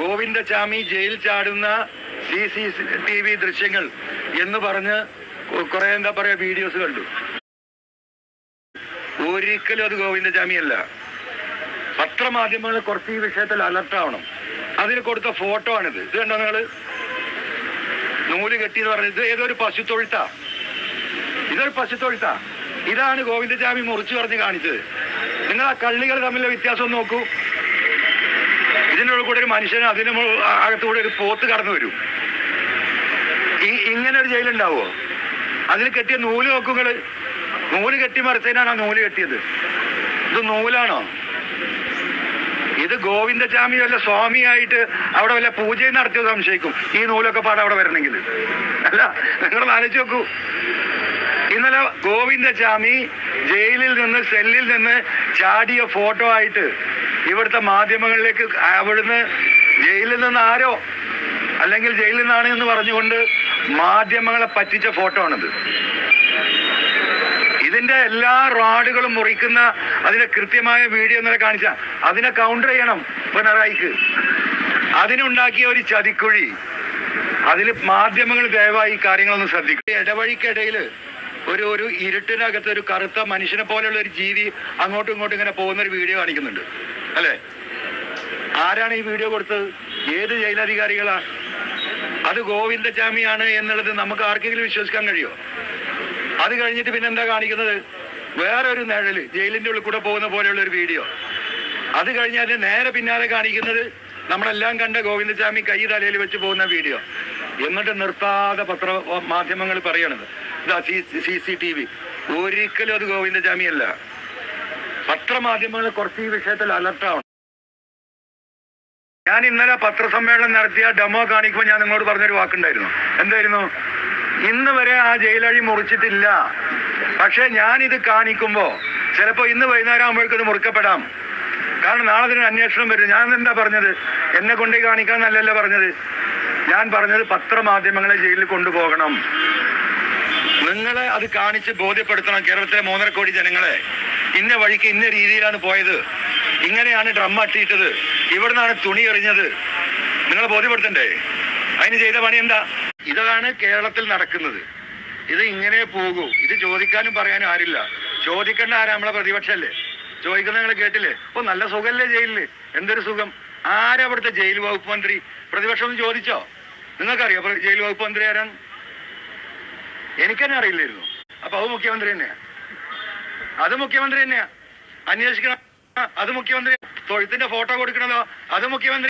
Govindachami jail ചാടുന്ന CCTV ദൃശ്യങ്ങൾ എന്ന് പറഞ്ഞ് കുറെ എന്താ പറയാ വീഡിയോസ് കണ്ടു. ഒരിക്കലും അത് ഗോവിന്ദചാമി അല്ല. പത്രമാധ്യമങ്ങൾ കുറച്ച് ഈ വിഷയത്തിൽ അലർട്ടാവണം. അതിന് കൊടുത്ത ഫോട്ടോ ആണിത്. ഇത് കണ്ടോ നിങ്ങള്? നൂല് കെട്ടി എന്ന് പറഞ്ഞത് ഏതൊരു പശുത്തൊഴുത്താ. ഇതൊരു പശുത്തൊഴുത്താ. ഇതാണ് ഗോവിന്ദചാമി മുറിച്ചു പറഞ്ഞ് കാണിച്ചത്. നിങ്ങൾ ആ കള്ളികൾ തമ്മിലുള്ള വ്യത്യാസം നോക്കൂ. ഇതിനുള്ള കൂടെ ഒരു മനുഷ്യന് അതിന് അകത്തുകൂടെ ഒരു പോത്ത് കടന്നു വരും. ഇങ്ങനെ ഒരു ജയിലുണ്ടാവോ? അതിന് കെട്ടിയ നൂല് നോക്കുങ്ങള്. നൂല് കെട്ടി മറിച്ചതിനാണ് ആ നൂല് കെട്ടിയത്. ഇത് നൂലാണോ? ഇത് ഗോവിന്ദചാമി വല്ല സ്വാമിയായിട്ട് അവിടെ വല്ല പൂജയും നടത്തിയത് സംശയിക്കും. ഈ നൂലൊക്കെ പാടെ അവിടെ വരണമെങ്കിൽ. അല്ല, നിങ്ങൾ ആലോചിച്ച് നോക്കൂ. ഇന്നലെ ഗോവിന്ദചാമി ജയിലിൽ നിന്ന് സെല്ലിൽ നിന്ന് ചാടിയ ഫോട്ടോ ആയിട്ട് ഇവിടുത്തെ മാധ്യമങ്ങളിലേക്ക് അവിടുന്ന് ജയിലിൽ നിന്ന് ആരോ അല്ലെങ്കിൽ ജയിലിൽ നിന്നാണ് എന്ന് പറഞ്ഞുകൊണ്ട് മാധ്യമങ്ങളെ പറ്റിച്ച ഫോട്ടോ ആണിത്. ഇതിന്റെ എല്ലാ റാഡുകളും മുറിക്കുന്ന അതിന്റെ കൃത്യമായ വീഡിയോ ഇന്നലെ കാണിച്ച അതിനെ കൗണ്ടർ ചെയ്യണം പിണറായിക്ക്. അതിനുണ്ടാക്കിയ ഒരു ചതിക്കുഴി. അതിൽ മാധ്യമങ്ങൾ ദയവായി കാര്യങ്ങളൊന്നും ശ്രദ്ധിക്കും. ഇടവഴിക്കിടയിൽ ഒരു ഇരുട്ടിനകത്ത് ഒരു കറുത്ത മനുഷ്യനെ പോലെയുള്ള ഒരു ജീവി അങ്ങോട്ടും ഇങ്ങോട്ടും ഇങ്ങനെ പോകുന്ന ഒരു വീഡിയോ കാണിക്കുന്നുണ്ട് അല്ലെ? ആരാണ് ഈ വീഡിയോ കൊടുത്തത്? ഏത് ജയിലധികാരികളാ? അത് ഗോവിന്ദചാമിയാണ് എന്നുള്ളത് നമുക്ക് ആർക്കെങ്കിലും വിശ്വസിക്കാൻ കഴിയുമോ? അത് കഴിഞ്ഞിട്ട് പിന്നെ എന്താ കാണിക്കുന്നത്? വേറൊരു നിഴല് ജയിലിന്റെ ഉള്ളിൽ കൂടെ പോകുന്ന പോലെയുള്ള ഒരു വീഡിയോ. അത് കഴിഞ്ഞാൽ നേരെ പിന്നാലെ കാണിക്കുന്നത് നമ്മളെല്ലാം കണ്ട ഗോവിന്ദചാമി കൈ തലയിൽ വെച്ച് പോകുന്ന വീഡിയോ. എന്നിട്ട് നിർത്താതെ മാധ്യമങ്ങൾ പറയണത് ഇതാ CCTV. ഒരിക്കലും അത് ഗോവിന്ദചാമി അല്ല. പത്രമാധ്യമങ്ങൾ കുറച്ച് ഈ വിഷയത്തിൽ അലർട്ടാവണം. ഞാൻ ഇന്നലെ പത്രസമ്മേളനം നടത്തിയ ഡെമോ കാണിക്കുമ്പോൾ ഞാൻ നിങ്ങളോട് പറഞ്ഞൊരു വാക്കുണ്ടായിരുന്നു. എന്തായിരുന്നു? ഇന്ന് വരെ ആ ജയിലഴി മുറിച്ചിട്ടില്ല. പക്ഷെ ഞാനിത് കാണിക്കുമ്പോൾ ചിലപ്പോൾ ഇന്ന് വൈകുന്നേരം ആകുമ്പോഴേക്കും ഇത് മുറിക്കപ്പെടാം. കാരണം നാളെ ഇതിന് അന്വേഷണം വരും. ഞാൻ എന്താ പറഞ്ഞത്? എന്നെ കൊണ്ടേ കാണിക്കാന്നല്ലല്ലോ പറഞ്ഞത്. ഞാൻ പറഞ്ഞത് പത്രമാധ്യമങ്ങളെ ജയിലിൽ കൊണ്ടുപോകണം. നിങ്ങളെ അത് കാണിച്ച് ബോധ്യപ്പെടുത്തണം. കേരളത്തിലെ 3.5 കോടി ജനങ്ങളെ ഇന്ന വഴിക്ക് ഇന്ന രീതിയിലാണ് പോയത്, ഇങ്ങനെയാണ് ഡ്രം അട്ടിയിട്ടത്, ഇവിടുന്നാണ് തുണി എറിഞ്ഞത്. നിങ്ങളെ ബോധ്യപ്പെടുത്തണ്ടേ? അതിന് ചെയ്ത പണി എന്താ? ഇതാണ് കേരളത്തിൽ നടക്കുന്നത്. ഇത് ഇങ്ങനെ പോകൂ. ഇത് ചോദിക്കാനും പറയാനും ആരില്ല. ചോദിക്കേണ്ട ആരാ? നമ്മളെ പ്രതിപക്ഷല്ലേ ചോദിക്കുന്നത്. നിങ്ങൾ കേട്ടില്ലേ? നല്ല സുഖമല്ലേ ജയിലില്? എന്തൊരു സുഖം. ആരാ അവിടുത്തെ ജയിൽ വകുപ്പ് മന്ത്രി? പ്രതിപക്ഷം ഒന്ന് ചോദിച്ചോ? നിങ്ങൾക്കറിയോ ജയിൽ വകുപ്പ് മന്ത്രി ആരാണ്? എനിക്കെന്നെ അറിയില്ലായിരുന്നു. അപ്പൊ അത് മുഖ്യമന്ത്രി തന്നെയാ. അത് മുഖ്യമന്ത്രി തന്നെയാ. അന്വേഷിക്കണം. അത് മുഖ്യമന്ത്രി. തൊഴുത്തിന്റെ ഫോട്ടോ കൊടുക്കണതോ അത് മുഖ്യമന്ത്രി.